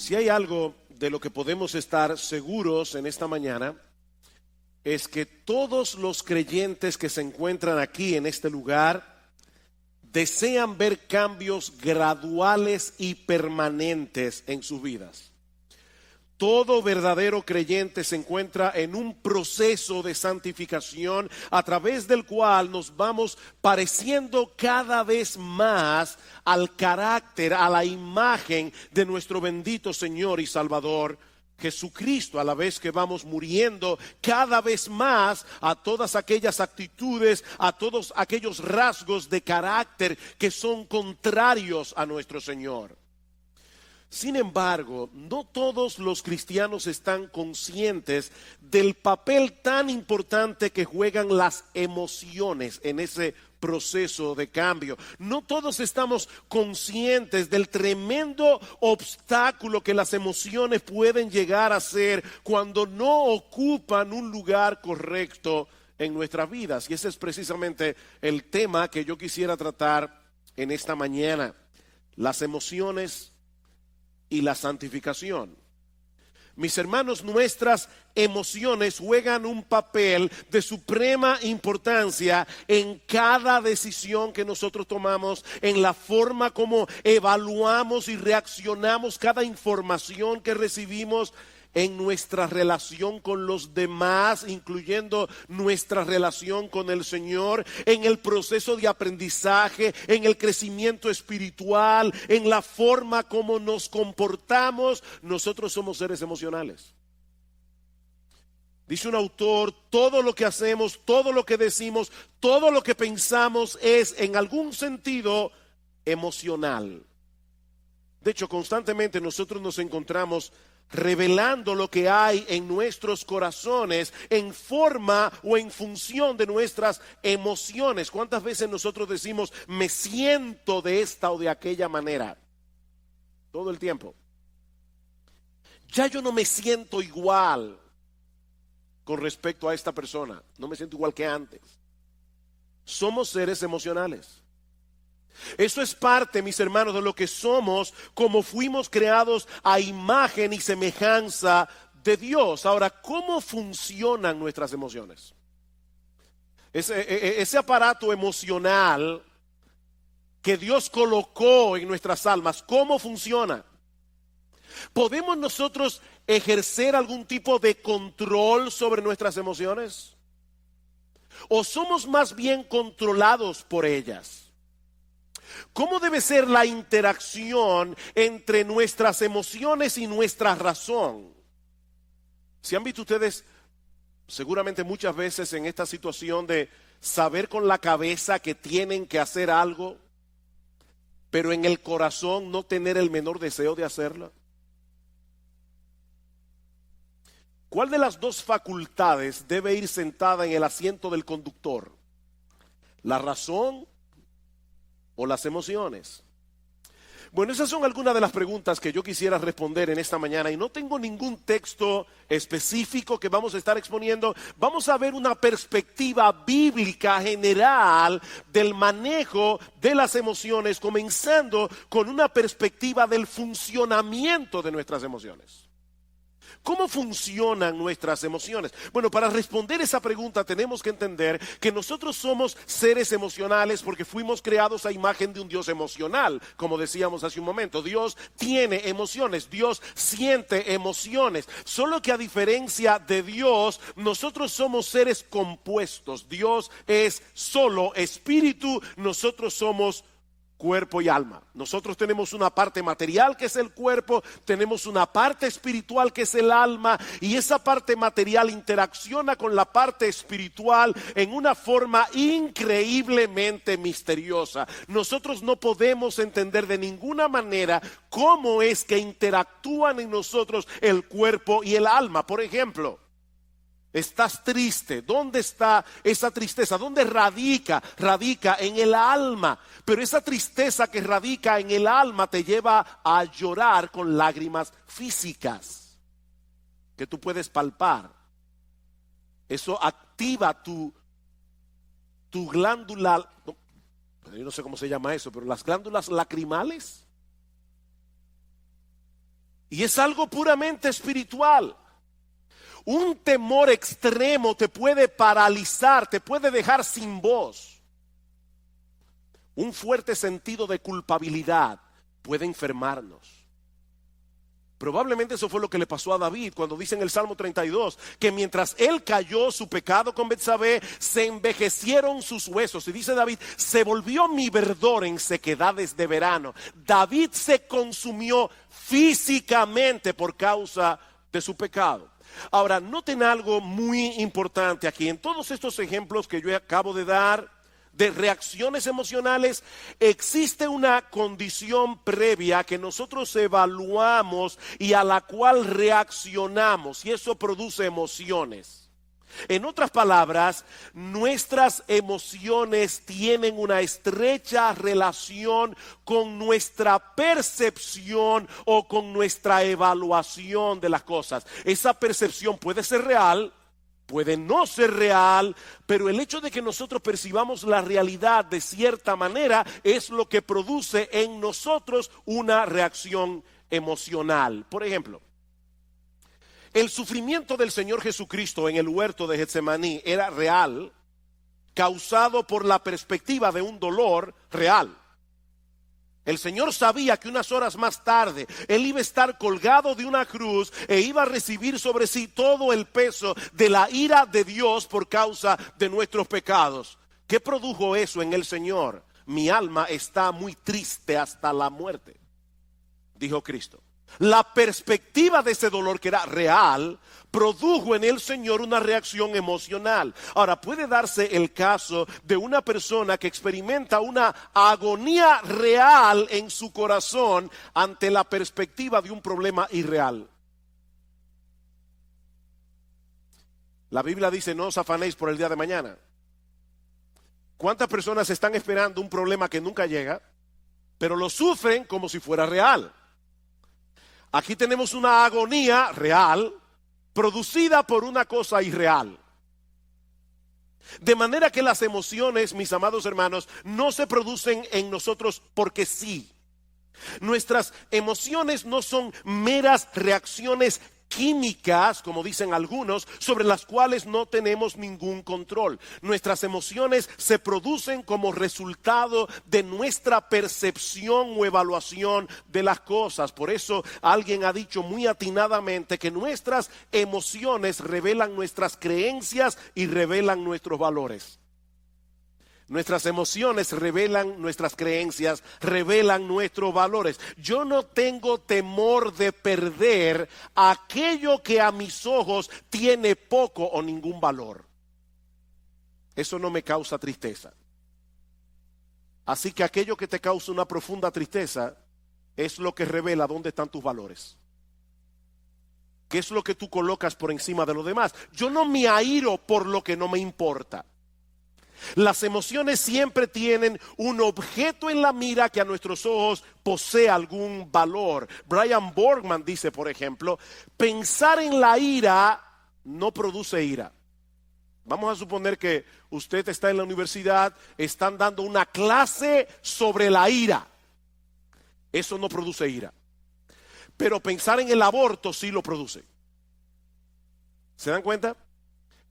Si hay algo de lo que podemos estar seguros en esta mañana, es que todos los creyentes que se encuentran aquí en este lugar desean ver cambios graduales y permanentes en sus vidas. Todo verdadero creyente se encuentra en un proceso de santificación a través del cual nos vamos pareciendo cada vez más al carácter, a la imagen de nuestro bendito Señor y Salvador Jesucristo, a la vez que vamos muriendo cada vez más a todas aquellas actitudes, a todos aquellos rasgos de carácter que son contrarios a nuestro Señor. Sin embargo, no todos los cristianos están conscientes del papel tan importante que juegan las emociones en ese proceso de cambio. No todos estamos conscientes del tremendo obstáculo que las emociones pueden llegar a ser cuando no ocupan un lugar correcto en nuestras vidas. Y ese es precisamente el tema que yo quisiera tratar en esta mañana: las emociones y la santificación. Mis hermanos, nuestras emociones juegan un papel de suprema importancia en cada decisión que nosotros tomamos, en la forma como evaluamos y reaccionamos cada información que recibimos, en nuestra relación con los demás, incluyendo nuestra relación con el Señor, en el proceso de aprendizaje, en el crecimiento espiritual, en la forma como nos comportamos. Nosotros somos seres emocionales. Dice un autor: todo lo que hacemos, todo lo que decimos, todo lo que pensamos es en algún sentido emocional. De hecho, constantemente nosotros nos encontramos revelando lo que hay en nuestros corazones en forma o en función de nuestras emociones. ¿Cuántas veces nosotros decimos me siento de esta o de aquella manera? Todo el tiempo. Ya yo no me siento igual con respecto a esta persona. No me siento igual que antes. Somos seres emocionales. Eso es parte, mis hermanos, de lo que somos, como fuimos creados a imagen y semejanza de Dios. Ahora, ¿cómo funcionan nuestras emociones? Ese aparato emocional que Dios colocó en nuestras almas, ¿cómo funciona? ¿Podemos nosotros ejercer algún tipo de control sobre nuestras emociones? ¿O somos más bien controlados por ellas? ¿Cómo debe ser la interacción entre nuestras emociones y nuestra razón? ¿Se han visto ustedes seguramente muchas veces en esta situación de saber con la cabeza que tienen que hacer algo, pero en el corazón no tener el menor deseo de hacerlo? ¿Cuál de las dos facultades debe ir sentada en el asiento del conductor? ¿La razón o las emociones? Bueno, esas son algunas de las preguntas que yo quisiera responder en esta mañana, y no tengo ningún texto específico que vamos a estar exponiendo. Vamos a ver una perspectiva bíblica general del manejo de las emociones, comenzando con una perspectiva del funcionamiento de nuestras emociones. ¿Cómo funcionan nuestras emociones? Bueno, para responder esa pregunta tenemos que entender que nosotros somos seres emocionales porque fuimos creados a imagen de un Dios emocional. Como decíamos hace un momento, Dios tiene emociones, Dios siente emociones. Solo que a diferencia de Dios, nosotros somos seres compuestos. Dios es solo espíritu, nosotros somos cuerpo y alma. Nosotros tenemos una parte material que es el cuerpo, tenemos una parte espiritual que es el alma, y esa parte material interacciona con la parte espiritual en una forma increíblemente misteriosa. Nosotros no podemos entender de ninguna manera cómo es que interactúan en nosotros el cuerpo y el alma. Por ejemplo, estás triste. ¿Dónde está esa tristeza? ¿Dónde radica? Radica en el alma. Pero esa tristeza que radica en el alma te lleva a llorar con lágrimas físicas que tú puedes palpar. Eso activa tu glándula, yo no sé cómo se llama eso, pero las glándulas lacrimales. Y es algo puramente espiritual. Un temor extremo te puede paralizar, te puede dejar sin voz. Un fuerte sentido de culpabilidad puede enfermarnos. Probablemente eso fue lo que le pasó a David cuando dice en el Salmo 32 que mientras él cayó su pecado con Betsabé, se envejecieron sus huesos. Y dice David, se volvió mi verdor en sequedades de verano. David se consumió físicamente por causa de su pecado. Ahora, noten algo muy importante aquí. En todos estos ejemplos que yo acabo de dar de reacciones emocionales, existe una condición previa que nosotros evaluamos y a la cual reaccionamos, y eso produce emociones. En otras palabras, nuestras emociones tienen una estrecha relación con nuestra percepción o con nuestra evaluación de las cosas. Esa percepción puede ser real, puede no ser real, pero el hecho de que nosotros percibamos la realidad de cierta manera es lo que produce en nosotros una reacción emocional. Por ejemplo, el sufrimiento del Señor Jesucristo en el huerto de Getsemaní era real, causado por la perspectiva de un dolor real. El Señor sabía que unas horas más tarde Él iba a estar colgado de una cruz e iba a recibir sobre sí todo el peso de la ira de Dios por causa de nuestros pecados. ¿Qué produjo eso en el Señor? Mi alma está muy triste hasta la muerte, dijo Cristo. La perspectiva de ese dolor, que era real, produjo en el Señor una reacción emocional. Ahora, puede darse el caso de una persona que experimenta una agonía real en su corazón ante la perspectiva de un problema irreal. La Biblia dice, no os afanéis por el día de mañana. ¿Cuántas personas están esperando un problema que nunca llega, pero lo sufren como si fuera real? Aquí tenemos una agonía real producida por una cosa irreal. De manera que las emociones, mis amados hermanos, no se producen en nosotros porque sí. Nuestras emociones no son meras reacciones químicas, como dicen algunos, sobre las cuales no tenemos ningún control. Nuestras emociones se producen como resultado de nuestra percepción o evaluación de las cosas. Por eso alguien ha dicho muy atinadamente que nuestras emociones revelan nuestras creencias y revelan nuestros valores. Nuestras emociones revelan nuestras creencias, revelan nuestros valores. Yo no tengo temor de perder aquello que a mis ojos tiene poco o ningún valor. Eso no me causa tristeza. Así que aquello que te causa una profunda tristeza es lo que revela dónde están tus valores. ¿Qué es lo que tú colocas por encima de lo demás? Yo no me airo por lo que no me importa. Las emociones siempre tienen un objeto en la mira que a nuestros ojos posee algún valor. Brian Borgman dice, por ejemplo, pensar en la ira no produce ira. Vamos a suponer que usted está en la universidad, están dando una clase sobre la ira. Eso no produce ira. Pero pensar en el aborto sí lo produce. ¿Se dan cuenta?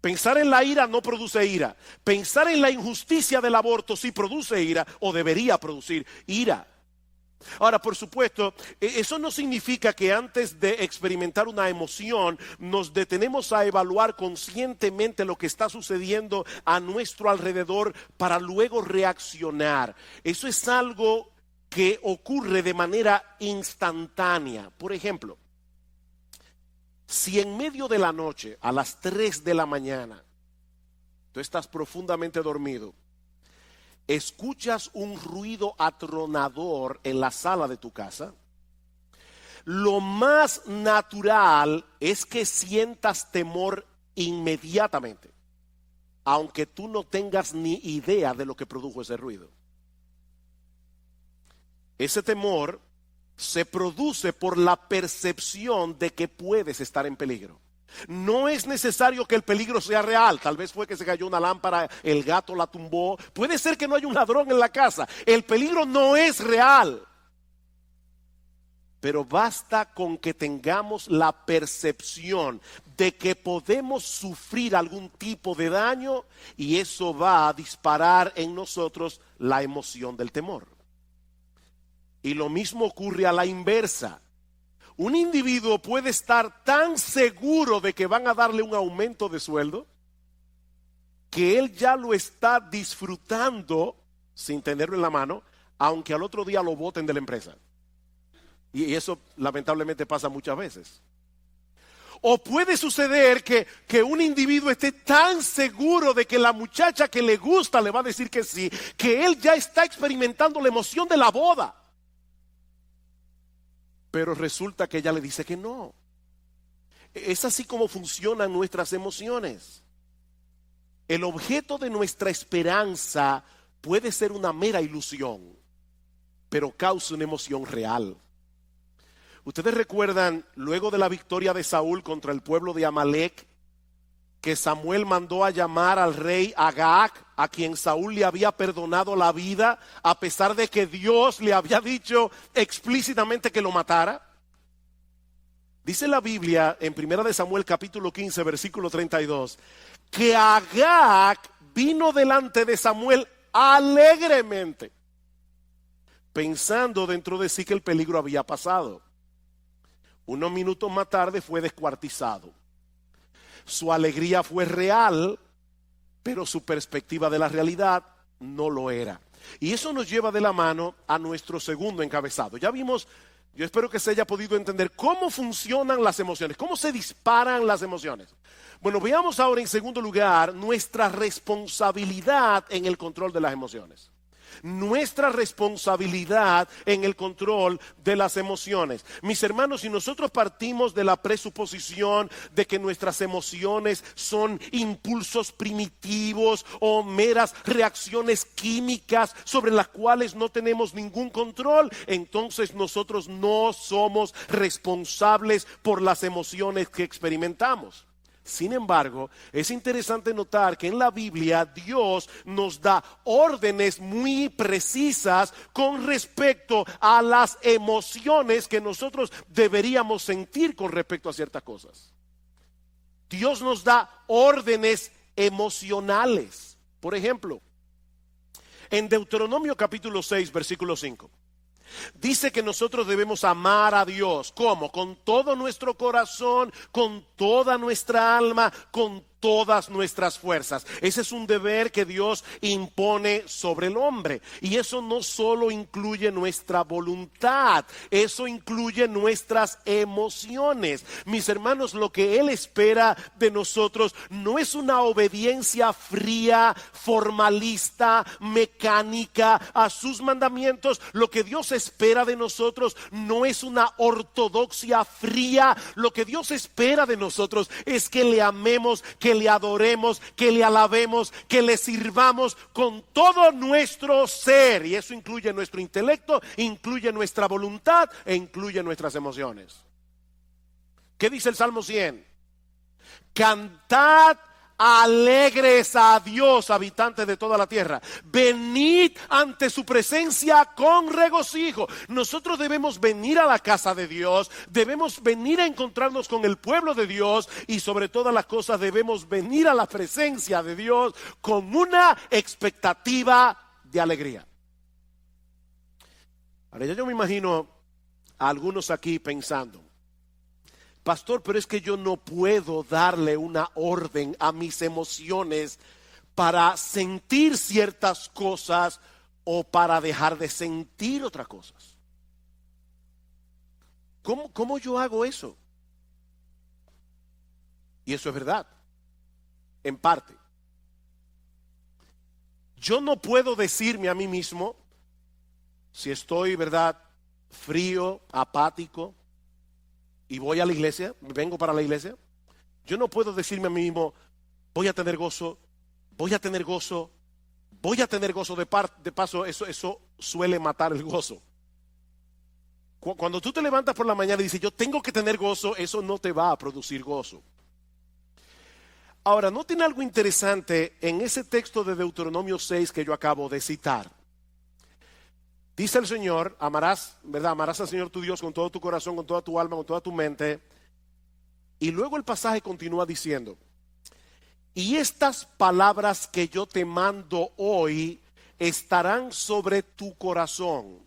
Pensar en la ira no produce ira. Pensar en la injusticia del aborto sí produce ira o debería producir ira. Ahora, por supuesto, eso no significa que antes de experimentar una emoción nos detenemos a evaluar conscientemente lo que está sucediendo a nuestro alrededor para luego reaccionar. Eso es algo que ocurre de manera instantánea. Por ejemplo, si en medio de la noche, a las 3 de la mañana, tú estás profundamente dormido, escuchas un ruido atronador en la sala de tu casa, lo más natural es que sientas temor inmediatamente, aunque tú no tengas ni idea de lo que produjo ese ruido. Ese temor se produce por la percepción de que puedes estar en peligro. No es necesario que el peligro sea real. Tal vez fue que se cayó una lámpara, el gato la tumbó. Puede ser que no haya un ladrón en la casa. El peligro no es real. pero basta con que tengamos la percepción de que podemos sufrir algún tipo de daño y eso va a disparar en nosotros la emoción del temor. Y lo mismo ocurre a la inversa. Un individuo puede estar tan seguro de que van a darle un aumento de sueldo que él ya lo está disfrutando sin tenerlo en la mano, aunque al otro día lo boten de la empresa. Y eso lamentablemente pasa muchas veces. O puede suceder que un individuo esté tan seguro de que la muchacha que le gusta le va a decir que sí, que él ya está experimentando la emoción de la boda. Pero resulta que ella le dice que no. Es así como funcionan nuestras emociones. El objeto de nuestra esperanza puede ser una mera ilusión, pero causa una emoción real. Ustedes recuerdan, luego de la victoria de Saúl contra el pueblo de Amalek, que Samuel mandó a llamar al rey Agag, a quien Saúl le había perdonado la vida, a pesar de que Dios le había dicho explícitamente que lo matara. Dice la Biblia en 1 de Samuel capítulo 15 versículo 32, que Agag vino delante de Samuel alegremente, pensando dentro de sí que el peligro había pasado. Unos minutos más tarde fue descuartizado. Su alegría fue real, pero su perspectiva de la realidad no lo era. Y eso nos lleva de la mano a nuestro segundo encabezado. Ya vimos, yo espero que se haya podido entender cómo funcionan las emociones, cómo se disparan las emociones. Bueno, veamos ahora en segundo lugar nuestra responsabilidad en el control de las emociones. Nuestra responsabilidad en el control de las emociones. Mis hermanos, si nosotros partimos de la presuposición de que nuestras emociones son impulsos primitivos o meras reacciones químicas sobre las cuales no tenemos ningún control, entonces nosotros no somos responsables por las emociones que experimentamos. Sin embargo, es interesante notar que en la Biblia Dios nos da órdenes muy precisas con respecto a las emociones que nosotros deberíamos sentir con respecto a ciertas cosas. Dios nos da órdenes emocionales. Por ejemplo, en Deuteronomio capítulo 6, versículo 5. Dice que nosotros debemos amar a Dios. ¿Cómo? Con todo nuestro corazón, con toda nuestra alma, con todas nuestras fuerzas. Ese es un deber que Dios impone sobre el hombre. Y eso no solo incluye nuestra voluntad, eso incluye nuestras emociones. Mis hermanos, lo que Él espera de nosotros no es una obediencia fría, formalista, mecánica a sus mandamientos. Lo que Dios espera de nosotros no es una ortodoxia fría. Lo que Dios espera de nosotros es que le amemos, que le adoremos, que le alabemos, que le sirvamos con todo nuestro ser. Y eso incluye nuestro intelecto, incluye nuestra voluntad e incluye nuestras emociones. ¿Qué dice el Salmo 100? Cantad alegres a Dios, habitantes de toda la tierra. Venid ante su presencia con regocijo. Nosotros debemos venir a la casa de Dios, debemos venir a encontrarnos con el pueblo de Dios y sobre todas las cosas debemos venir a la presencia de Dios con una expectativa de alegría. Ahora yo me imagino a algunos aquí pensando: pastor, pero es que yo no puedo darle una orden a mis emociones para sentir ciertas cosas o para dejar de sentir otras cosas. ¿Cómo yo hago eso? Y eso es verdad, en parte. Yo no puedo decirme a mí mismo, si estoy, ¿verdad?, frío, apático, y voy a la iglesia, vengo para la iglesia, yo no puedo decirme a mí mismo: voy a tener gozo, voy a tener gozo, voy a tener gozo. De paso, eso suele matar el gozo. Cuando tú te levantas por la mañana y dices yo tengo que tener gozo, eso no te va a producir gozo. Ahora, noten algo interesante en ese texto de Deuteronomio 6 que yo acabo de citar. Dice el Señor, amarás, ¿verdad? Amarás al Señor tu Dios con todo tu corazón, con toda tu alma, con toda tu mente. Y luego el pasaje continúa diciendo, y estas palabras que yo te mando hoy estarán sobre tu corazón,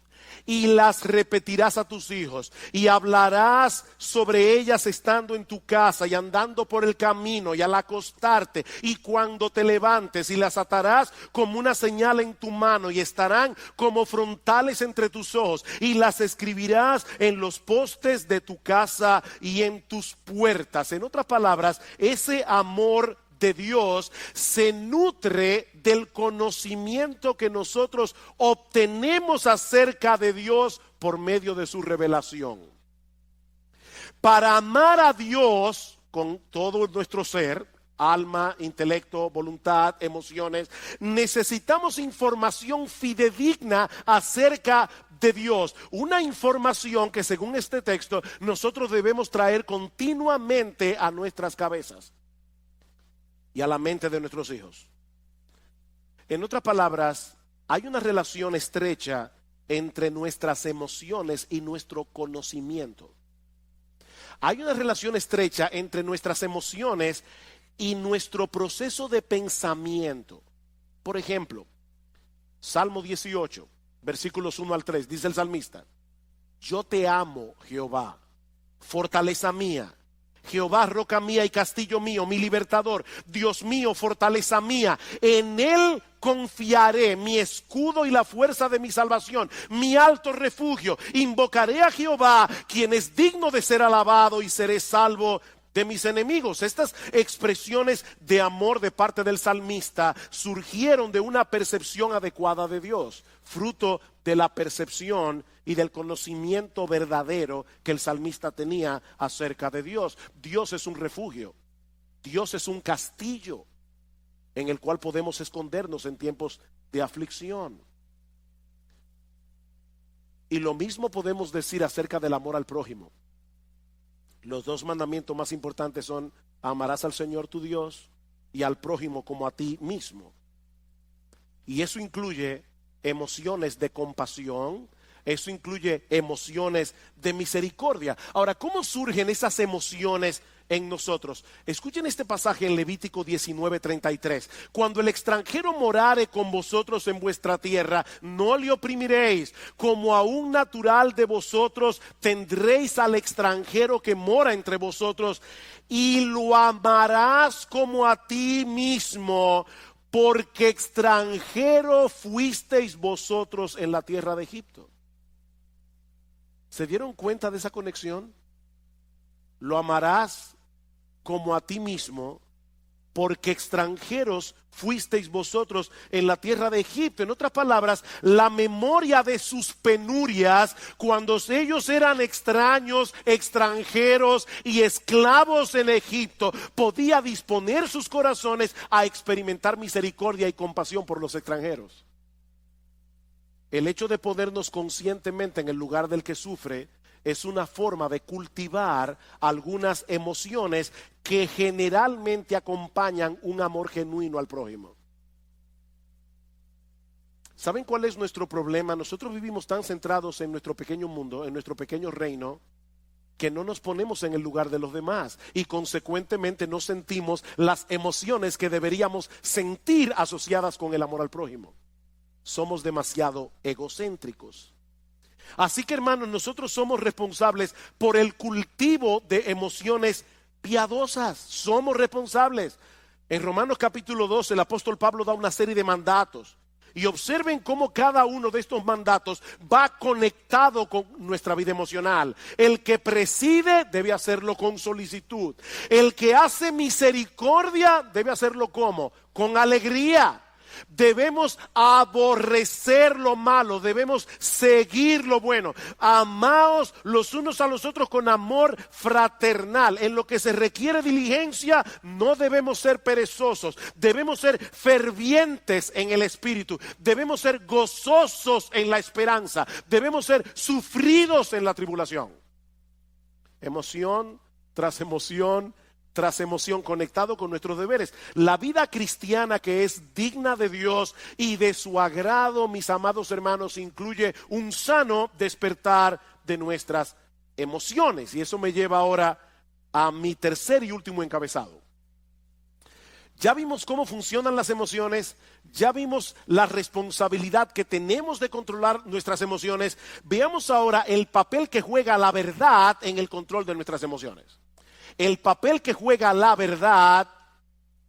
y las repetirás a tus hijos, y hablarás sobre ellas estando en tu casa y andando por el camino y al acostarte y cuando te levantes, y las atarás como una señal en tu mano y estarán como frontales entre tus ojos, y las escribirás en los postes de tu casa y en tus puertas. En otras palabras, ese amor de Dios se nutre del conocimiento que nosotros obtenemos acerca de Dios por medio de su revelación. Para amar a Dios con todo nuestro ser, alma, intelecto, voluntad, emociones, necesitamos información fidedigna acerca de Dios, una información que según este texto nosotros debemos traer continuamente a nuestras cabezas y a la mente de nuestros hijos. En otras palabras, hay una relación estrecha entre nuestras emociones y nuestro conocimiento. Hay una relación estrecha entre nuestras emociones y nuestro proceso de pensamiento. Por ejemplo, Salmo 18, versículos 1 al 3, dice el salmista: yo te amo, Jehová, fortaleza mía. Jehová, roca mía y castillo mío, mi libertador, Dios mío, fortaleza mía, en él confiaré, mi escudo y la fuerza de mi salvación, mi alto refugio. Invocaré a Jehová, quien es digno de ser alabado, y seré salvo de mis enemigos. Estas expresiones de amor de parte del salmista surgieron de una percepción adecuada de Dios, fruto de la percepción y del conocimiento verdadero que el salmista tenía acerca de Dios. Dios es un refugio, Dios es un castillo en el cual podemos escondernos en tiempos de aflicción. Y lo mismo podemos decir acerca del amor al prójimo. Los dos mandamientos más importantes son: amarás al Señor tu Dios y al prójimo como a ti mismo. Y eso incluye emociones de compasión, eso incluye emociones de misericordia. Ahora, ¿cómo surgen esas emociones en nosotros? Escuchen este pasaje en Levítico 19:33. Cuando el extranjero morare con vosotros en vuestra tierra, no le oprimiréis. Como a un natural de vosotros tendréis al extranjero que mora entre vosotros, y lo amarás como a ti mismo, porque extranjero fuisteis vosotros en la tierra de Egipto. ¿Se dieron cuenta de esa conexión? Lo amarás como a ti mismo, porque extranjeros fuisteis vosotros en la tierra de Egipto. En otras palabras, la memoria de sus penurias, cuando ellos eran extraños, extranjeros y esclavos en Egipto, podía disponer sus corazones a experimentar misericordia y compasión por los extranjeros. El hecho de ponernos conscientemente en el lugar del que sufre es una forma de cultivar algunas emociones que generalmente acompañan un amor genuino al prójimo. ¿Saben cuál es nuestro problema? Nosotros vivimos tan centrados en nuestro pequeño mundo, en nuestro pequeño reino, que no nos ponemos en el lugar de los demás y consecuentemente no sentimos las emociones que deberíamos sentir asociadas con el amor al prójimo. Somos demasiado egocéntricos. Así que, hermanos, nosotros somos responsables por el cultivo de emociones piadosas. Somos responsables. En Romanos capítulo 12 el apóstol Pablo da una serie de mandatos. Y observen cómo cada uno de estos mandatos va conectado con nuestra vida emocional. El que preside debe hacerlo con solicitud. El que hace misericordia debe hacerlo ¿cómo? Con alegría. Debemos aborrecer lo malo, debemos seguir lo bueno. Amaos los unos a los otros con amor fraternal. En lo que se requiere diligencia, no debemos ser perezosos. Debemos ser fervientes en el espíritu. Debemos ser gozosos en la esperanza. Debemos ser sufridos en la tribulación. Emoción tras emoción tras emoción, conectado con nuestros deberes. La vida cristiana que es digna de Dios y de su agrado, mis amados hermanos, incluye un sano despertar de nuestras emociones. Y eso me lleva ahora a mi tercer y último encabezado. Ya vimos cómo funcionan las emociones, ya vimos la responsabilidad que tenemos de controlar nuestras emociones. Veamos ahora el papel que juega la verdad en el control de nuestras emociones. El papel que juega la verdad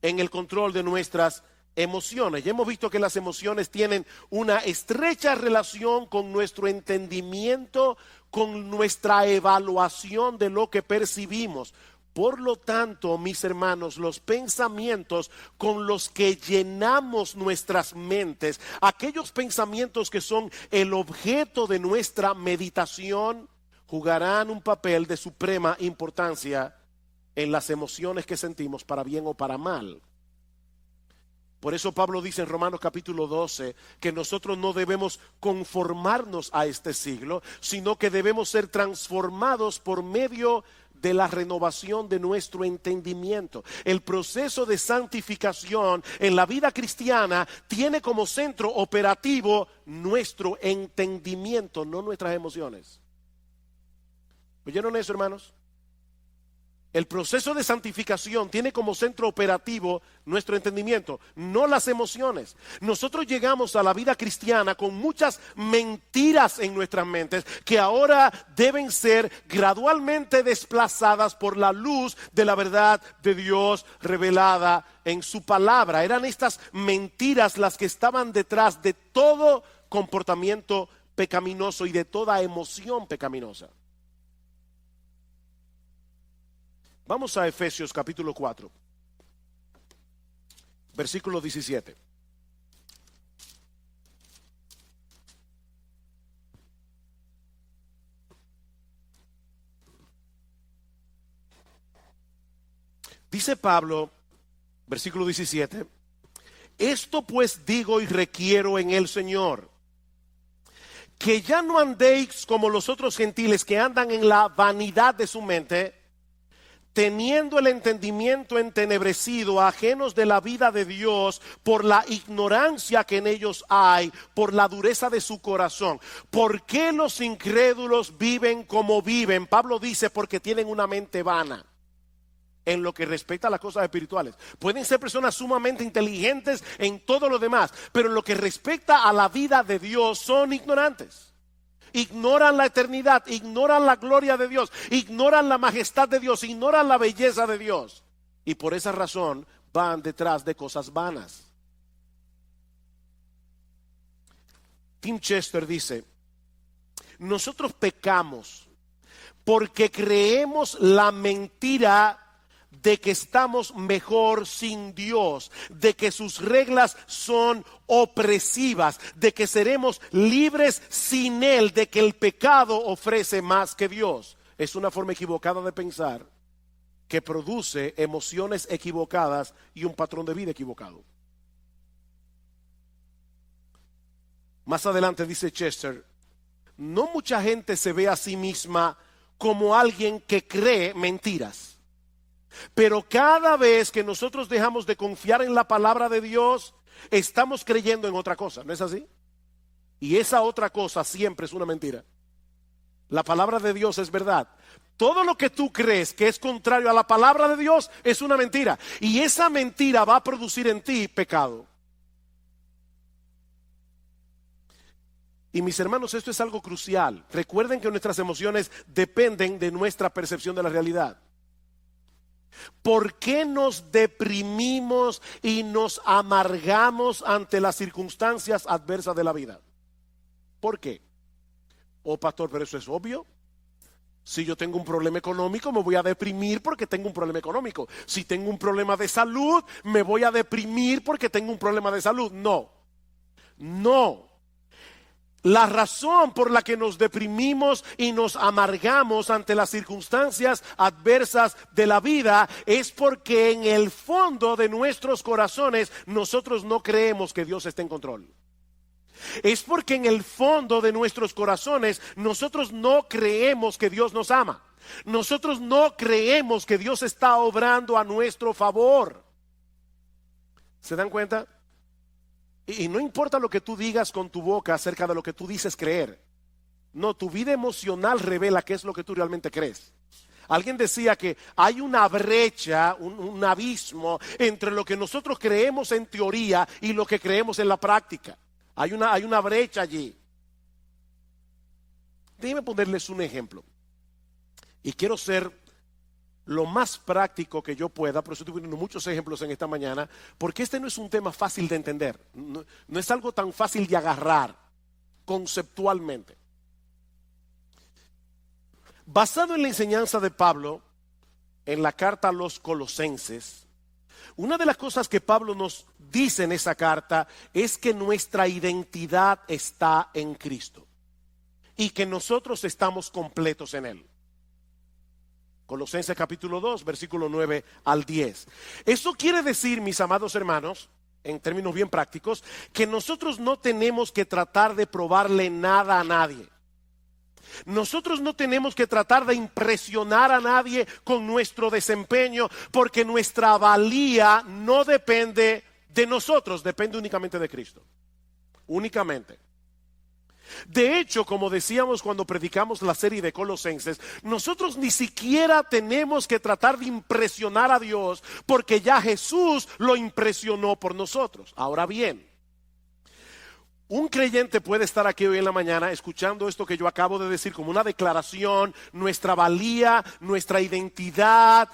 en el control de nuestras emociones. Ya hemos visto que las emociones tienen una estrecha relación con nuestro entendimiento, con nuestra evaluación de lo que percibimos. Por lo tanto, mis hermanos, los pensamientos con los que llenamos nuestras mentes, aquellos pensamientos que son el objeto de nuestra meditación, jugarán un papel de suprema importancia en las emociones que sentimos, para bien o para mal. Por eso Pablo dice en Romanos capítulo 12 que nosotros no debemos conformarnos a este siglo, sino que debemos ser transformados por medio de la renovación de nuestro entendimiento. El proceso de santificación en la vida cristiana tiene como centro operativo nuestro entendimiento, no nuestras emociones. ¿Oyeron eso, hermanos? El proceso de santificación tiene como centro operativo nuestro entendimiento, no las emociones. Nosotros llegamos a la vida cristiana con muchas mentiras en nuestras mentes que ahora deben ser gradualmente desplazadas por la luz de la verdad de Dios revelada en su palabra. Eran estas mentiras las que estaban detrás de todo comportamiento pecaminoso y de toda emoción pecaminosa. Vamos a Efesios capítulo 4, versículo 17. Dice Pablo, versículo 17, esto pues digo y requiero en el Señor, que ya no andéis como los otros gentiles que andan en la vanidad de su mente, teniendo el entendimiento entenebrecido, ajenos de la vida de Dios, por la ignorancia que en ellos hay, por la dureza de su corazón. ¿Por qué los incrédulos viven como viven? Pablo dice, porque tienen una mente vana en lo que respecta a las cosas espirituales. Pueden ser personas sumamente inteligentes en todo lo demás, pero en lo que respecta a la vida de Dios son ignorantes. Ignoran la eternidad, ignoran la gloria de Dios, ignoran la majestad de Dios, ignoran la belleza de Dios. Y por esa razón van detrás de cosas vanas. Tim Chester dice, nosotros pecamos porque creemos la mentira de que estamos mejor sin Dios, de que sus reglas son opresivas, de que seremos libres sin Él, de que el pecado ofrece más que Dios. Es una forma equivocada de pensar que produce emociones equivocadas y un patrón de vida equivocado. Más adelante dice Chester, no mucha gente se ve a sí misma como alguien que cree mentiras. Pero cada vez que nosotros dejamos de confiar en la palabra de Dios, estamos creyendo en otra cosa, ¿no es así? Y esa otra cosa siempre es una mentira. La palabra de Dios es verdad. Todo lo que tú crees que es contrario a la palabra de Dios es una mentira. Y esa mentira va a producir en ti pecado. Y mis hermanos, esto es algo crucial. Recuerden que nuestras emociones dependen de nuestra percepción de la realidad. ¿Por qué nos deprimimos y nos amargamos ante las circunstancias adversas de la vida? ¿Por qué? Oh, pastor, pero eso es obvio. Si yo tengo un problema económico, me voy a deprimir porque tengo un problema económico. Si tengo un problema de salud, me voy a deprimir porque tengo un problema de salud. No. La razón por la que nos deprimimos y nos amargamos ante las circunstancias adversas de la vida es porque en el fondo de nuestros corazones nosotros no creemos que Dios esté en control. Es porque en el fondo de nuestros corazones nosotros no creemos que Dios nos ama. Nosotros no creemos que Dios está obrando a nuestro favor. ¿Se dan cuenta? Y no importa lo que tú digas con tu boca acerca de lo que tú dices creer. No, tu vida emocional revela qué es lo que tú realmente crees. Alguien decía que hay una brecha, un abismo entre lo que nosotros creemos en teoría y lo que creemos en la práctica. Hay una brecha allí. Déjenme ponerles un ejemplo. Y quiero ser lo más práctico que yo pueda, por eso estoy poniendo muchos ejemplos en esta mañana, porque este no es un tema fácil de entender. No es algo tan fácil de agarrar conceptualmente. Basado en la enseñanza de Pablo en la carta a los Colosenses, una de las cosas que Pablo nos dice en esa carta es que nuestra identidad está en Cristo y que nosotros estamos completos en Él. Colosenses capítulo 2, versículo 9 al 10. Eso quiere decir, mis amados hermanos, en términos bien prácticos, que nosotros no tenemos que tratar de probarle nada a nadie. Nosotros no tenemos que tratar de impresionar a nadie con nuestro desempeño, porque nuestra valía no depende de nosotros, depende únicamente de Cristo. Únicamente. De hecho, como decíamos cuando predicamos la serie de Colosenses, nosotros ni siquiera tenemos que tratar de impresionar a Dios, porque ya Jesús lo impresionó por nosotros. Ahora bien, un creyente puede estar aquí hoy en la mañana escuchando esto que yo acabo de decir como una declaración. Nuestra valía, nuestra identidad,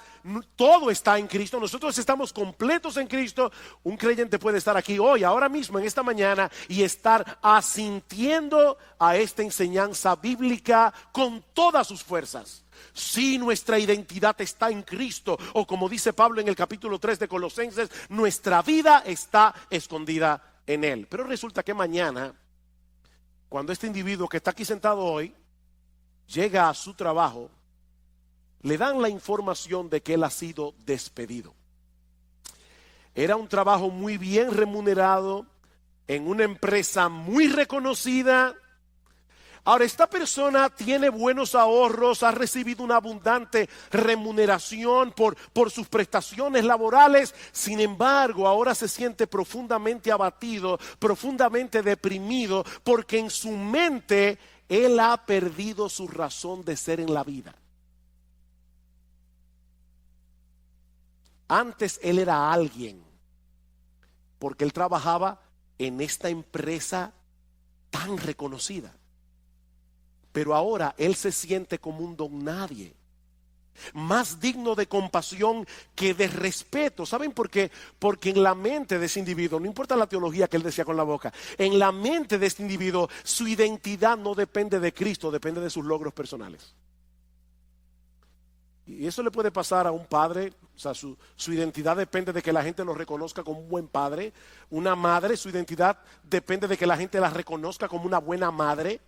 todo está en Cristo. Nosotros estamos completos en Cristo. Un creyente puede estar aquí hoy, ahora mismo, en esta mañana, y estar asintiendo a esta enseñanza bíblica con todas sus fuerzas. Si nuestra identidad está en Cristo, o como dice Pablo en el capítulo 3 de Colosenses, nuestra vida está escondida en Él. Pero resulta que mañana, cuando este individuo que está aquí sentado hoy llega a su trabajo, le dan la información de que él ha sido despedido. Era un trabajo muy bien remunerado en una empresa muy reconocida. Ahora, esta persona tiene buenos ahorros, ha recibido una abundante remuneración por sus prestaciones laborales. Sin embargo, ahora se siente profundamente abatido, profundamente deprimido, porque en su mente él ha perdido su razón de ser en la vida. Antes él era alguien, porque él trabajaba en esta empresa tan reconocida. Pero ahora él se siente como un don nadie, más digno de compasión que de respeto. ¿Saben por qué? Porque en la mente de ese individuo, no importa la teología que él decía con la boca, en la mente de este individuo su identidad no depende de Cristo, depende de sus logros personales. Y eso le puede pasar a un padre. O sea, su identidad depende de que la gente lo reconozca como un buen padre. Una madre, su identidad depende de que la gente la reconozca como una buena madre.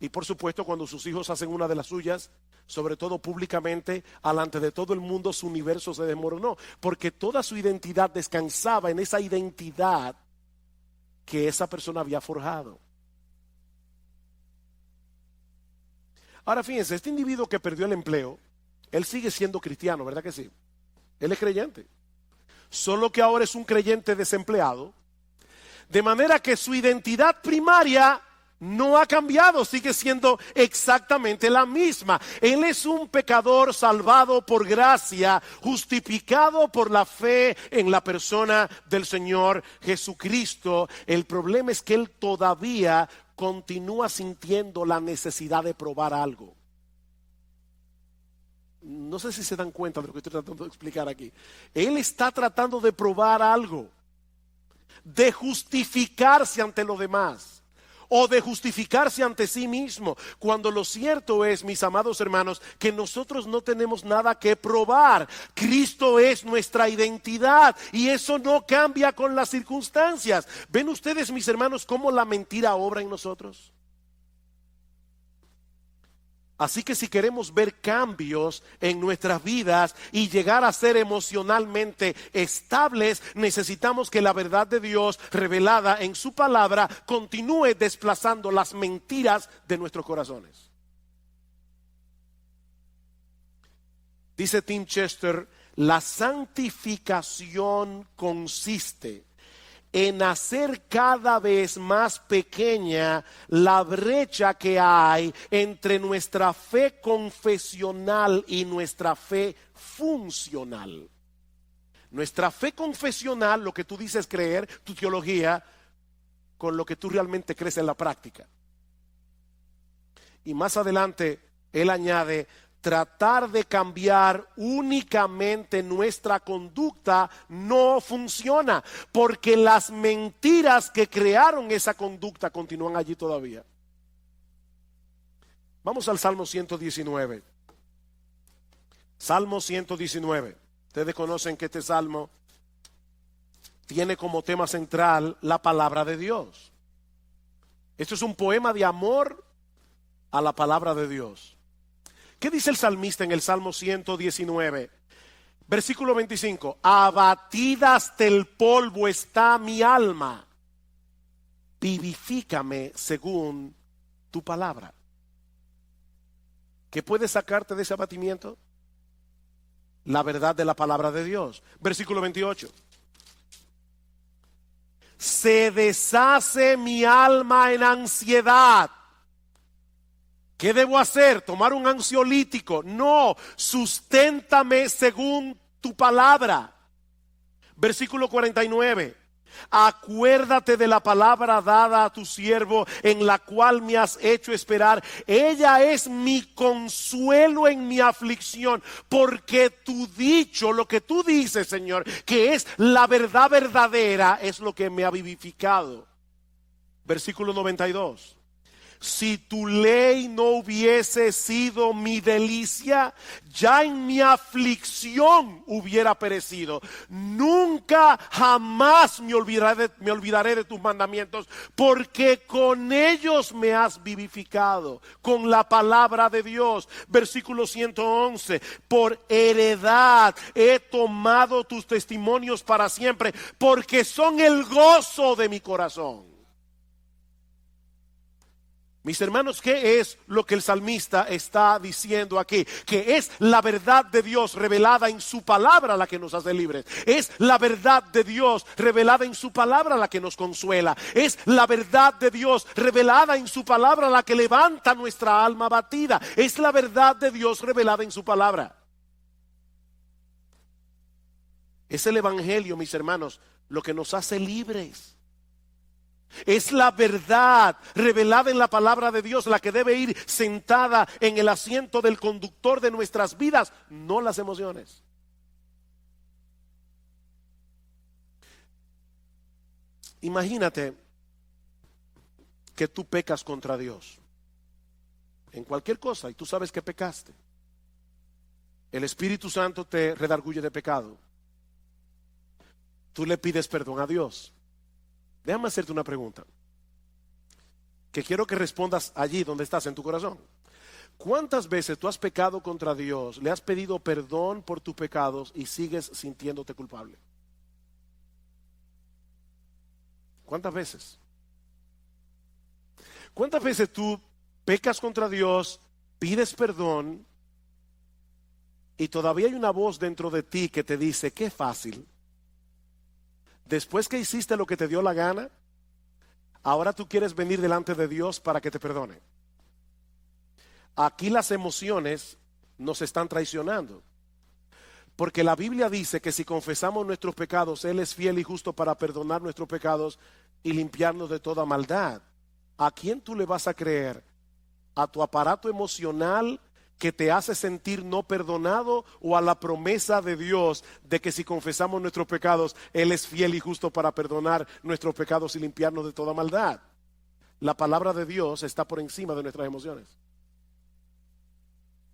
Y por supuesto, cuando sus hijos hacen una de las suyas, sobre todo públicamente, delante de todo el mundo, su universo se desmoronó, porque toda su identidad descansaba en esa identidad que esa persona había forjado. Ahora fíjense, este individuo que perdió el empleo, él sigue siendo cristiano, ¿verdad que sí? Él es creyente, solo que ahora es un creyente desempleado, de manera que su identidad primaria no ha cambiado, sigue siendo exactamente la misma. Él es un pecador salvado por gracia, justificado por la fe en la persona del Señor Jesucristo. El problema es que él todavía continúa sintiendo la necesidad de probar algo. No sé si se dan cuenta de lo que estoy tratando de explicar aquí. Él está tratando de probar algo, de justificarse ante los demás, o de justificarse ante sí mismo, cuando lo cierto es, mis amados hermanos, que nosotros no tenemos nada que probar. Cristo es nuestra identidad y eso no cambia con las circunstancias. ¿Ven ustedes, mis hermanos, cómo la mentira obra en nosotros? Así que si queremos ver cambios en nuestras vidas y llegar a ser emocionalmente estables, necesitamos que la verdad de Dios revelada en su palabra continúe desplazando las mentiras de nuestros corazones. Dice Tim Chester, la santificación consiste en hacer cada vez más pequeña la brecha que hay entre nuestra fe confesional y nuestra fe funcional. Nuestra fe confesional, lo que tú dices creer, tu teología, con lo que tú realmente crees en la práctica. Y más adelante, él añade, tratar de cambiar únicamente nuestra conducta no funciona, porque las mentiras que crearon esa conducta continúan allí todavía. Vamos al Salmo 119. Salmo 119. Ustedes conocen que este salmo tiene como tema central la palabra de Dios. Esto es un poema de amor a la palabra de Dios. ¿Qué dice el salmista en el Salmo 119? Versículo 25. Abatida hasta el polvo está mi alma. Vivifícame según tu palabra. ¿Qué puede sacarte de ese abatimiento? La verdad de la palabra de Dios. Versículo 28. Se deshace mi alma en ansiedad. ¿Qué debo hacer? ¿Tomar un ansiolítico? No, susténtame según tu palabra. Versículo 49. Acuérdate de la palabra dada a tu siervo, en la cual me has hecho esperar. Ella es mi consuelo en mi aflicción, porque tu dicho, lo que tú dices, Señor, que es la verdad verdadera, es lo que me ha vivificado. Versículo 92. Si tu ley no hubiese sido mi delicia, ya en mi aflicción hubiera perecido. Nunca jamás me olvidaré de tus mandamientos, porque con ellos me has vivificado, con la palabra de Dios. Versículo 111. Por heredad he tomado tus testimonios para siempre, porque son el gozo de mi corazón. Mis hermanos, ¿qué es lo que el salmista está diciendo aquí? Que es la verdad de Dios revelada en su palabra la que nos hace libres. Es la verdad de Dios revelada en su palabra la que nos consuela. Es la verdad de Dios revelada en su palabra la que levanta nuestra alma abatida. Es la verdad de Dios revelada en su palabra. Es el evangelio, mis hermanos, lo que nos hace libres. Es la verdad revelada en la palabra de Dios la que debe ir sentada en el asiento del conductor de nuestras vidas, no las emociones. Imagínate que tú pecas contra Dios en cualquier cosa y tú sabes que pecaste. El Espíritu Santo te redarguye de pecado. Tú le pides perdón a Dios. Déjame hacerte una pregunta que quiero que respondas allí donde estás en tu corazón. ¿Cuántas veces tú has pecado contra Dios, le has pedido perdón por tus pecados y sigues sintiéndote culpable? ¿Cuántas veces? ¿Cuántas veces tú pecas contra Dios, pides perdón y todavía hay una voz dentro de ti que te dice, qué fácil? Después que hiciste lo que te dio la gana, ahora tú quieres venir delante de Dios para que te perdone. Aquí las emociones nos están traicionando. Porque la Biblia dice que si confesamos nuestros pecados, Él es fiel y justo para perdonar nuestros pecados y limpiarnos de toda maldad. ¿A quién tú le vas a creer? ¿A tu aparato emocional que te hace sentir no perdonado, o a la promesa de Dios de que si confesamos nuestros pecados, Él es fiel y justo para perdonar nuestros pecados y limpiarnos de toda maldad? La palabra de Dios está por encima de nuestras emociones.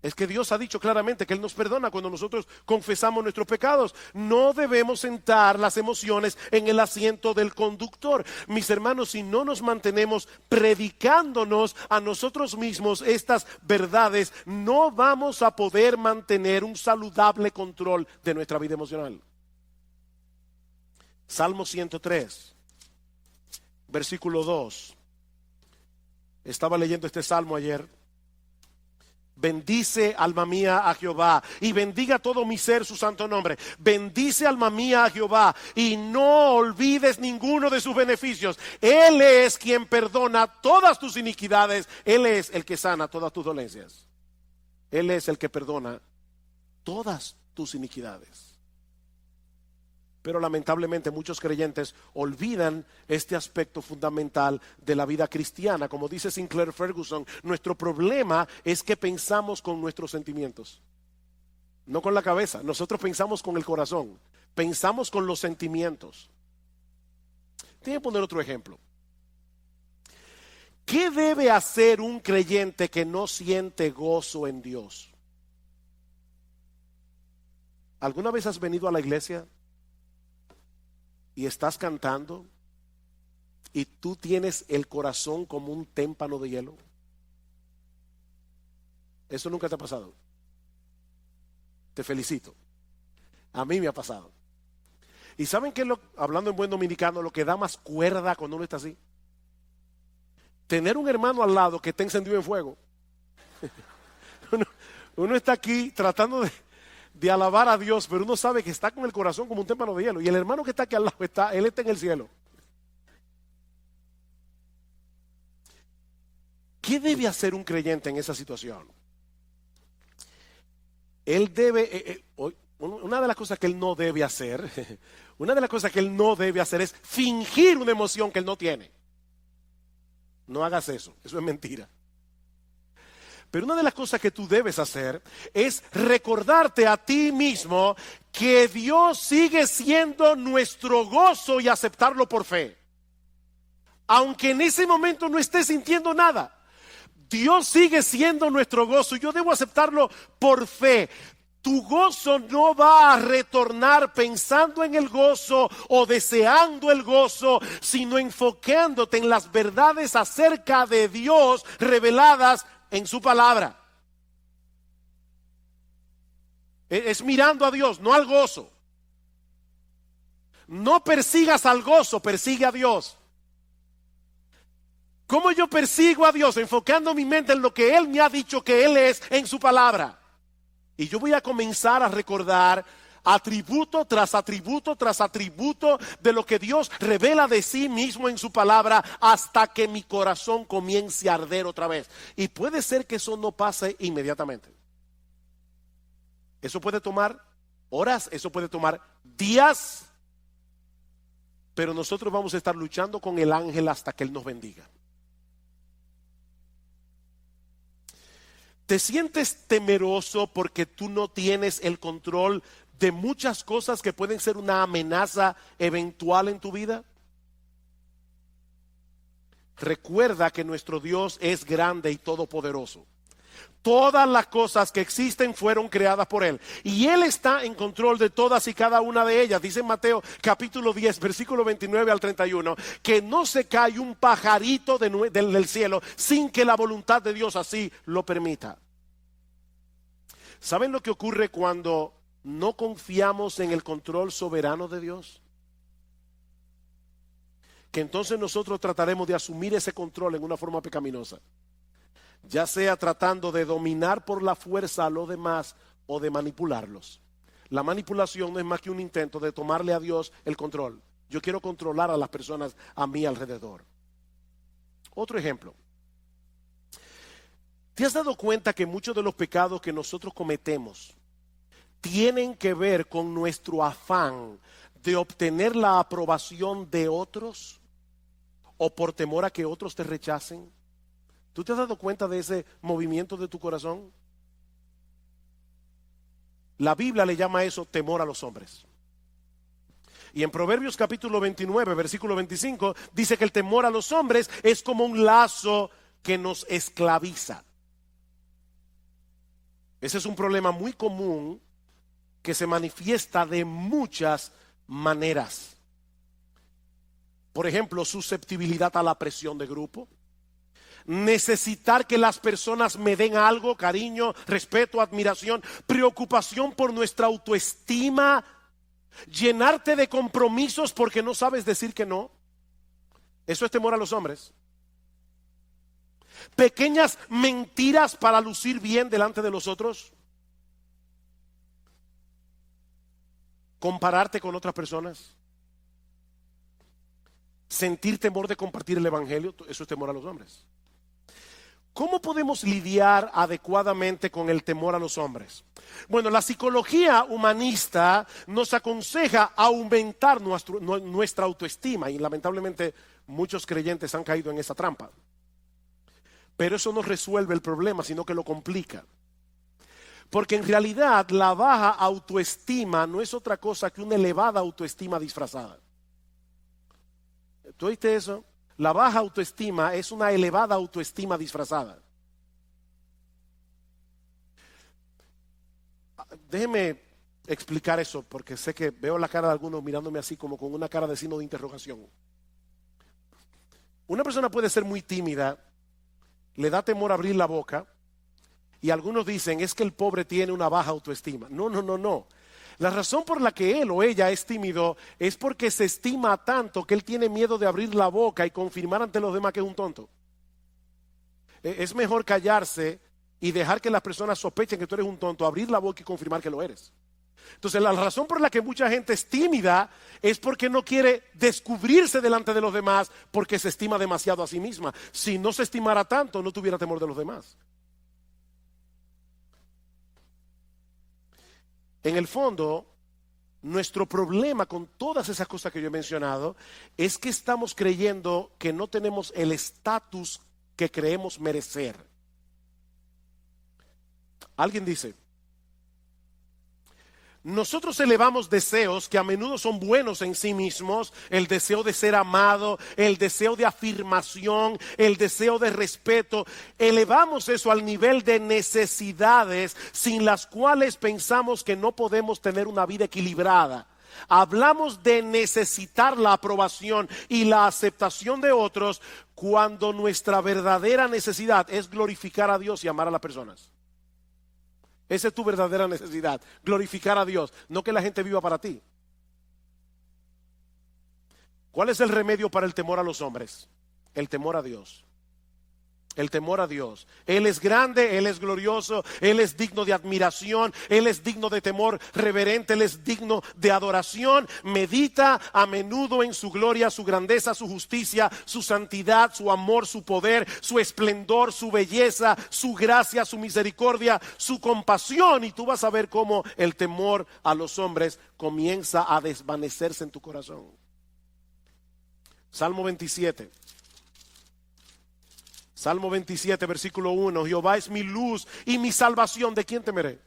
Es que Dios ha dicho claramente que Él nos perdona cuando nosotros confesamos nuestros pecados. No debemos sentar las emociones en el asiento del conductor. Mis hermanos, si no nos mantenemos predicándonos a nosotros mismos estas verdades, no vamos a poder mantener un saludable control de nuestra vida emocional. Salmo 103, versículo 2. Estaba leyendo este salmo ayer. Bendice, alma mía, a Jehová, y bendiga todo mi ser su santo nombre. Bendice, alma mía, a Jehová, y no olvides ninguno de sus beneficios. Él es quien perdona todas tus iniquidades. Él es el que sana todas tus dolencias. Él es el que perdona todas tus iniquidades. Pero lamentablemente muchos creyentes olvidan este aspecto fundamental de la vida cristiana. Como dice Sinclair Ferguson, nuestro problema es que pensamos con nuestros sentimientos, no con la cabeza. Nosotros pensamos con el corazón, pensamos con los sentimientos. Tengo que poner otro ejemplo. ¿Qué debe hacer un creyente que no siente gozo en Dios? ¿Alguna vez has venido a la iglesia y estás cantando y tú tienes el corazón como un témpano de hielo? Eso nunca te ha pasado. Te felicito. A mí me ha pasado. ¿Y saben qué es hablando en buen dominicano, lo que da más cuerda cuando uno está así? Tener un hermano al lado que está encendido en fuego. Uno está aquí tratando de alabar a Dios, pero uno sabe que está con el corazón como un témpano de hielo. Y el hermano que está aquí al lado, él está en el cielo. ¿Qué debe hacer un creyente en esa situación? Él debe, una de las cosas que él no debe hacer, es fingir una emoción que él no tiene. No hagas eso es mentira. Pero una de las cosas que tú debes hacer es recordarte a ti mismo que Dios sigue siendo nuestro gozo y aceptarlo por fe. Aunque en ese momento no estés sintiendo nada, Dios sigue siendo nuestro gozo y yo debo aceptarlo por fe. Tu gozo no va a retornar pensando en el gozo o deseando el gozo, sino enfocándote en las verdades acerca de Dios reveladas en su palabra. Es mirando a Dios, no al gozo. No persigas al gozo, persigue a Dios. ¿Cómo yo persigo a Dios? Enfocando mi mente en lo que Él me ha dicho que Él es en su palabra. Y yo voy a comenzar a recordar atributo tras atributo tras atributo de lo que Dios revela de sí mismo en su palabra hasta que mi corazón comience a arder otra vez. Y puede ser que eso no pase inmediatamente. Eso puede tomar horas, eso puede tomar días, pero nosotros vamos a estar luchando con el ángel hasta que Él nos bendiga. ¿Te sientes temeroso porque tú no tienes el control de muchas cosas que pueden ser una amenaza eventual en tu vida? Recuerda que nuestro Dios es grande y todopoderoso. Todas las cosas que existen fueron creadas por Él y Él está en control de todas y cada una de ellas. Dice en Mateo capítulo 10 versículo 29 al 31 que no se cae un pajarito del cielo sin que la voluntad de Dios así lo permita. ¿Saben lo que ocurre cuando no confiamos en el control soberano de Dios? Que entonces nosotros trataremos de asumir ese control en una forma pecaminosa, ya sea tratando de dominar por la fuerza a los demás o de manipularlos. La manipulación no es más que un intento de tomarle a Dios el control. Yo quiero controlar a las personas a mi alrededor. Otro ejemplo. ¿Te has dado cuenta que muchos de los pecados que nosotros cometemos tienen que ver con nuestro afán de obtener la aprobación de otros o por temor a que otros te rechacen? ¿Tú te has dado cuenta de ese movimiento de tu corazón? La Biblia le llama a eso temor a los hombres. Y en Proverbios capítulo 29, versículo 25, dice que el temor a los hombres es como un lazo que nos esclaviza. Ese es un problema muy común que se manifiesta de muchas maneras. Por ejemplo, susceptibilidad a la presión de grupo. Necesitar que las personas me den algo, cariño, respeto, admiración, preocupación por nuestra autoestima, llenarte de compromisos porque no sabes decir que no. Eso es temor a los hombres. Pequeñas mentiras para lucir bien delante de los otros. Compararte con otras personas. Sentir temor de compartir el evangelio. Eso es temor a los hombres. ¿Cómo podemos lidiar adecuadamente con el temor a los hombres? Bueno, la psicología humanista nos aconseja aumentar nuestra autoestima y lamentablemente muchos creyentes han caído en esa trampa. Pero eso no resuelve el problema, sino que lo complica. Porque en realidad la baja autoestima no es otra cosa que una elevada autoestima disfrazada. ¿Tú oíste eso? La baja autoestima es una elevada autoestima disfrazada. Déjeme explicar eso porque sé que veo la cara de algunos mirándome así como con una cara de signo de interrogación. Una persona puede ser muy tímida, le da temor abrir la boca y algunos dicen es que el pobre tiene una baja autoestima. No. La razón por la que él o ella es tímido es porque se estima tanto que él tiene miedo de abrir la boca y confirmar ante los demás que es un tonto. Es mejor callarse y dejar que las personas sospechen que tú eres un tonto, abrir la boca y confirmar que lo eres. Entonces la razón por la que mucha gente es tímida es porque no quiere descubrirse delante de los demás porque se estima demasiado a sí misma. Si no se estimara tanto, no tuviera temor de los demás. En el fondo, nuestro problema con todas esas cosas que yo he mencionado es que estamos creyendo que no tenemos el estatus que creemos merecer. Alguien dice, nosotros elevamos deseos que a menudo son buenos en sí mismos, el deseo de ser amado, el deseo de afirmación, el deseo de respeto. Elevamos eso al nivel de necesidades sin las cuales pensamos que no podemos tener una vida equilibrada. Hablamos de necesitar la aprobación y la aceptación de otros cuando nuestra verdadera necesidad es glorificar a Dios y amar a las personas. Esa es tu verdadera necesidad, glorificar a Dios, no que la gente viva para ti. ¿Cuál es el remedio para el temor a los hombres? El temor a Dios. El temor a Dios. Él es grande, Él es glorioso, Él es digno de admiración, Él es digno de temor reverente, Él es digno de adoración. Medita a menudo en su gloria, su grandeza, su justicia, su santidad, su amor, su poder, su esplendor, su belleza, su gracia, su misericordia, su compasión. Y tú vas a ver cómo el temor a los hombres comienza a desvanecerse en tu corazón. Salmo 27. Salmo 27, versículo 1. Jehová es mi luz y mi salvación. ¿De quién temeré?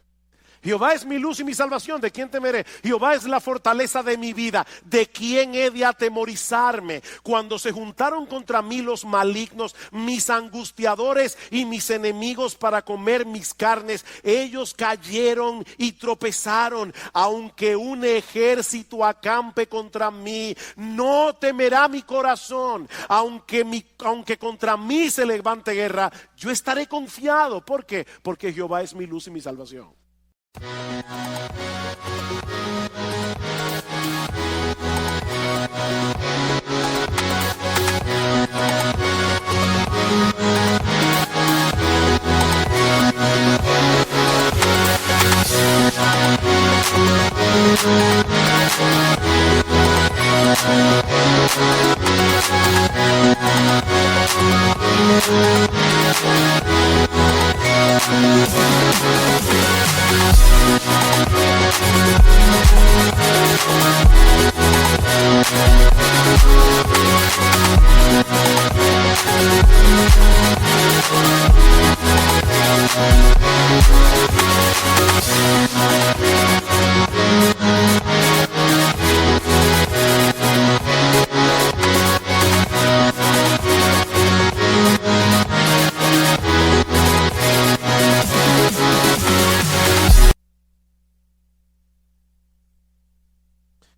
Jehová es mi luz y mi salvación. ¿De quién temeré? Jehová es la fortaleza de mi vida. ¿De quién he de atemorizarme? Cuando se juntaron contra mí los malignos, mis angustiadores y mis enemigos para comer mis carnes, ellos cayeron y tropezaron. Aunque un ejército acampe contra mí, no temerá mi corazón. Aunque contra mí se levante guerra, yo estaré confiado. ¿Por qué? Porque Jehová es mi luz y mi salvación.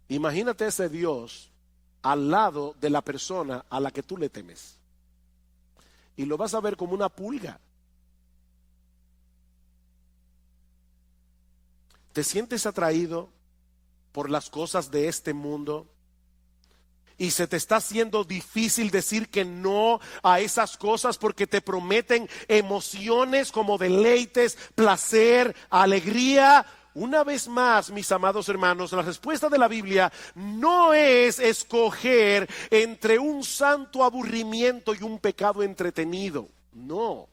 Imagínate ese Dios al lado de la persona a la que tú le temes. Y lo vas a ver como una pulga. ¿Te sientes atraído por las cosas de este mundo? Y se te está haciendo difícil decir que no a esas cosas porque te prometen emociones como deleites, placer, alegría. Una vez más, mis amados hermanos, la respuesta de la Biblia no es escoger entre un santo aburrimiento y un pecado entretenido. No.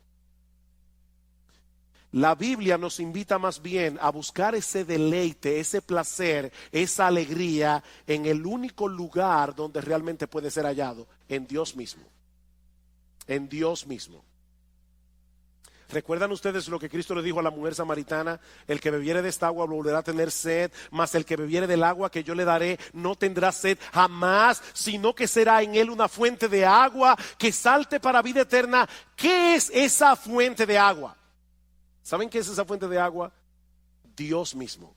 La Biblia nos invita más bien a buscar ese deleite, ese placer, esa alegría en el único lugar donde realmente puede ser hallado, en Dios mismo. En Dios mismo. ¿Recuerdan ustedes lo que Cristo le dijo a la mujer samaritana? El que bebiere de esta agua volverá a tener sed, mas el que bebiere del agua que yo le daré no tendrá sed jamás, sino que será en él una fuente de agua que salte para vida eterna. ¿Qué es esa fuente de agua? ¿Saben qué es esa fuente de agua? Dios mismo.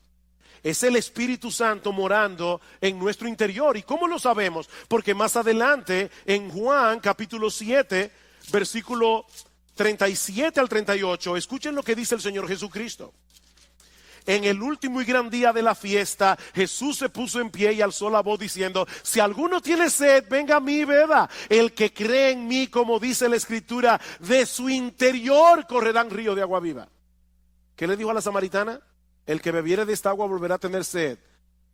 Es el Espíritu Santo morando en nuestro interior. ¿Y cómo lo sabemos? Porque más adelante en Juan capítulo 7, versículo 37 al 38, escuchen lo que dice el Señor Jesucristo. En el último y gran día de la fiesta, Jesús se puso en pie y alzó la voz diciendo: si alguno tiene sed, venga a mí y beba. El que cree en mí, como dice la Escritura, de su interior correrán ríos de agua viva. ¿Qué le dijo a la samaritana? El que bebiere de esta agua volverá a tener sed.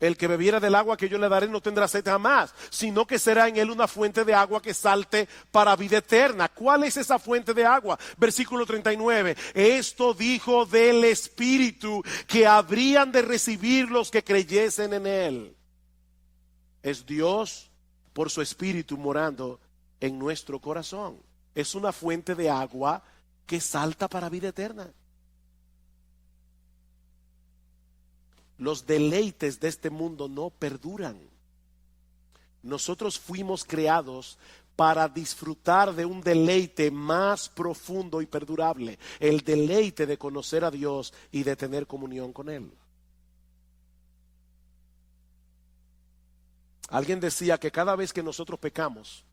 El que bebiera del agua que yo le daré no tendrá sed jamás, sino que será en él una fuente de agua que salte para vida eterna. ¿Cuál es esa fuente de agua? Versículo 39. Esto dijo del Espíritu que habrían de recibir los que creyesen en él. Es Dios por su Espíritu morando en nuestro corazón. Es una fuente de agua que salta para vida eterna. Los deleites de este mundo no perduran. Nosotros fuimos creados para disfrutar de un deleite más profundo y perdurable, el deleite de conocer a Dios y de tener comunión con Él. Alguien decía que cada vez que nosotros pecamos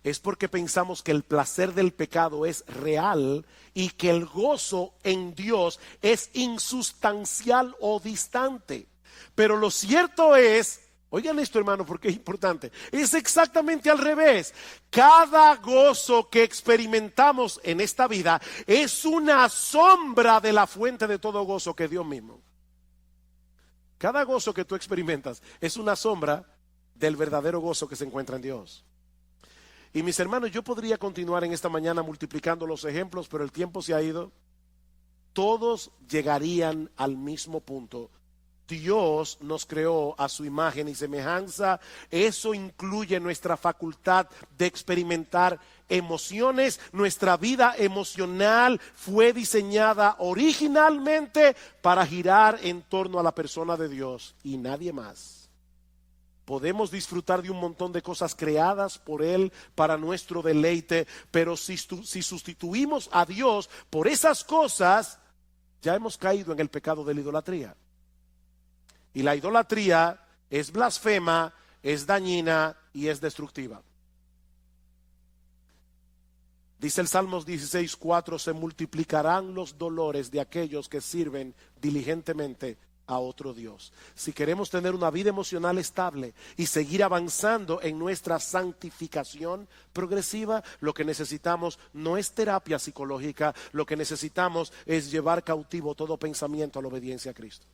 es porque pensamos que el placer del pecado es real y que el gozo en Dios es insustancial o distante. Pero lo cierto es, oigan esto, hermano, porque es importante, es exactamente al revés. Cada gozo que experimentamos en esta vida es una sombra de la fuente de todo gozo, que es Dios mismo. Cada gozo que tú experimentas es una sombra del verdadero gozo que se encuentra en Dios. Y mis hermanos, yo podría continuar en esta mañana multiplicando los ejemplos, pero el tiempo se ha ido. Todos llegarían al mismo punto. Dios nos creó a su imagen y semejanza. Eso incluye nuestra facultad de experimentar emociones. Nuestra vida emocional fue diseñada originalmente para girar en torno a la persona de Dios y nadie más. Podemos disfrutar de un montón de cosas creadas por Él para nuestro deleite, pero si sustituimos a Dios por esas cosas, ya hemos caído en el pecado de la idolatría. Y la idolatría es blasfema, es dañina y es destructiva. Dice el Salmos 16:4, se multiplicarán los dolores de aquellos que sirven diligentemente a otro Dios. Si queremos tener una vida emocional estable y seguir avanzando en nuestra santificación progresiva, lo que necesitamos no es terapia psicológica, lo que necesitamos es llevar cautivo todo pensamiento a la obediencia a Cristo.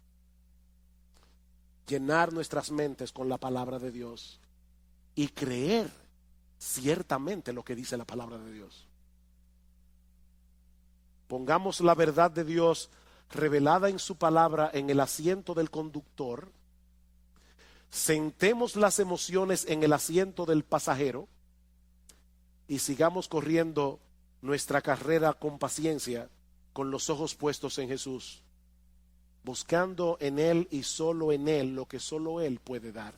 Llenar nuestras mentes con la palabra de Dios y creer ciertamente lo que dice la palabra de Dios. Pongamos la verdad de Dios revelada en su palabra en el asiento del conductor, sentemos las emociones en el asiento del pasajero y sigamos corriendo nuestra carrera con paciencia, con los ojos puestos en Jesús, buscando en Él y solo en Él lo que solo Él puede dar.